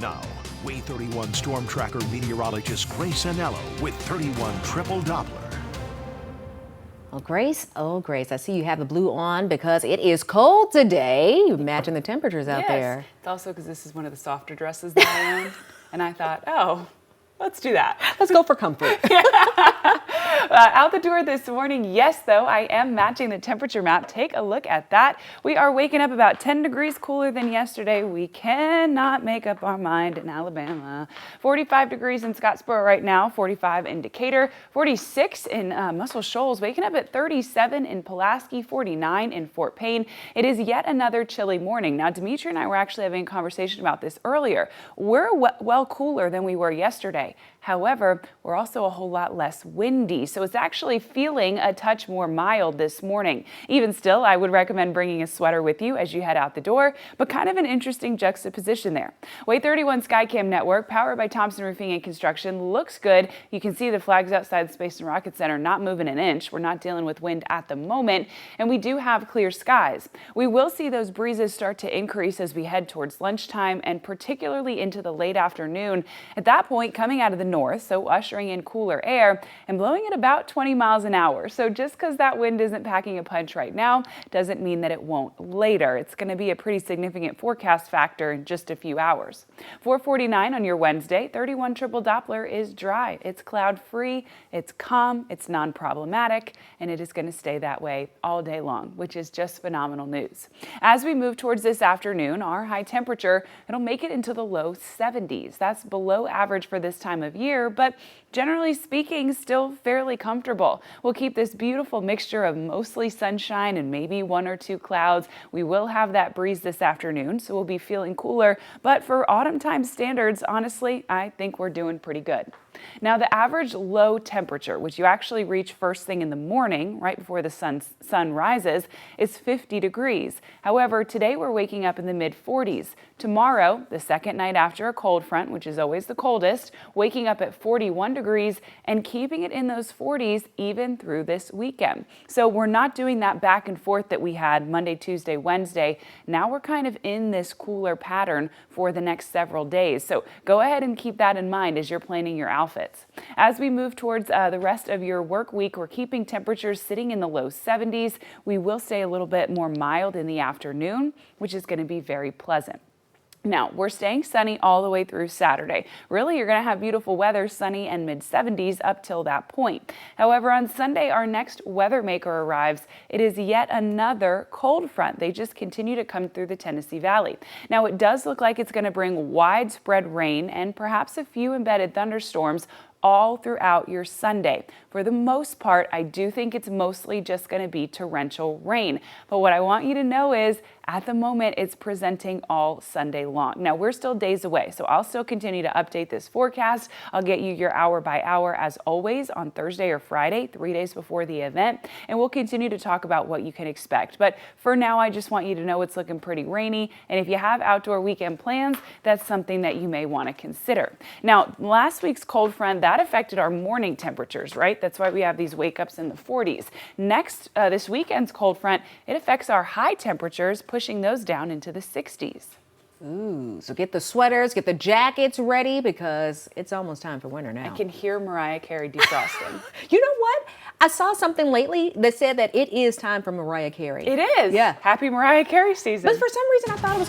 Now, Way 31 Storm Tracker meteorologist Grace Anello with 31 Triple Doppler. Well, Grace, I see you have the blue on because it is cold today. Imagine the temperatures out there. It's also because this is one of the softer dresses that I own. And I thought, oh, let's do that. Let's go for comfort. Out the door this morning, yes, though, I am matching the temperature map. Take a look at that. We are waking up about 10 degrees cooler than yesterday. We cannot make up our mind in Alabama. 45 degrees in Scottsboro right now, 45 in Decatur, 46 in Muscle Shoals, waking up at 37 in Pulaski, 49 in Fort Payne. It is yet another chilly morning. Now, Demetri and I were actually having a conversation about this earlier. We're well cooler than we were yesterday. However, we're also a whole lot less windy, so it's actually feeling a touch more mild this morning. Even still, I would recommend bringing a sweater with you as you head out the door, but kind of an interesting juxtaposition there. Way 31 Skycam network, powered by Thompson Roofing and Construction, looks good. You can see the flags outside the Space and Rocket Center not moving an inch. We're not dealing with wind at the moment, and we do have clear skies. We will see those breezes start to increase as we head towards lunchtime and particularly into the late afternoon. At that point, coming out of the north, so ushering in cooler air and blowing at about 20 miles an hour. So just because that wind isn't packing a punch right now doesn't mean that it won't later. It's going to be a pretty significant forecast factor in just a few hours. 4:49 on your Wednesday, 31 Triple Doppler is dry. It's cloud free, it's calm, it's non-problematic, and it is going to stay that way all day long, which is just phenomenal news. As we move towards this afternoon, our high temperature, it'll make it into the low 70s. That's below average for this time of year, but generally speaking, still fairly comfortable. We'll keep this beautiful mixture of mostly sunshine and maybe one or two clouds. We will have that breeze this afternoon, so we'll be feeling cooler. But for autumn time standards, honestly, I think we're doing pretty good. Now, the average low temperature, which you actually reach first thing in the morning, right before the sun rises, is 50 degrees. However, today we're waking up in the mid-40s. Tomorrow, the second night after a cold front, which is always the coldest, waking up at 41 degrees and keeping it in those 40s even through this weekend. So we're not doing that back and forth that we had Monday, Tuesday, Wednesday. Now we're kind of in this cooler pattern for the next several days. So go ahead and keep that in mind as you're planning your outfits. As we move towards the rest of your work week, we're keeping temperatures sitting in the low 70s. We will stay a little bit more mild in the afternoon, which is going to be very pleasant. Now, we're staying sunny all the way through Saturday. Really, you're going to have beautiful weather, sunny and mid-70s up till that point. However, on Sunday, our next weather maker arrives. It is yet another cold front. They just continue to come through the Tennessee Valley. Now, it does look like it's going to bring widespread rain and perhaps a few embedded thunderstorms all throughout your Sunday. For the most part, I do think it's mostly just going to be torrential rain. But what I want you to know is, at the moment, it's presenting all Sunday long. Now, we're still days away, so I'll still continue to update this forecast. I'll get you your hour by hour, as always, on Thursday or Friday, 3 days before the event, and we'll continue to talk about what you can expect. But for now, I just want you to know it's looking pretty rainy, and if you have outdoor weekend plans, that's something that you may want to consider. Now, last week's cold front, that affected our morning temperatures, right? That's why we have these wake-ups in the 40s. Next, this weekend's cold front, it affects our high temperatures, pushing those down into the 60s. Ooh, so get the sweaters, get the jackets ready because it's almost time for winter now. I can hear Mariah Carey defrosting. You know what? I saw something lately that said that it is time for Mariah Carey. It is. Yeah. Happy Mariah Carey season. But for some reason, I thought it was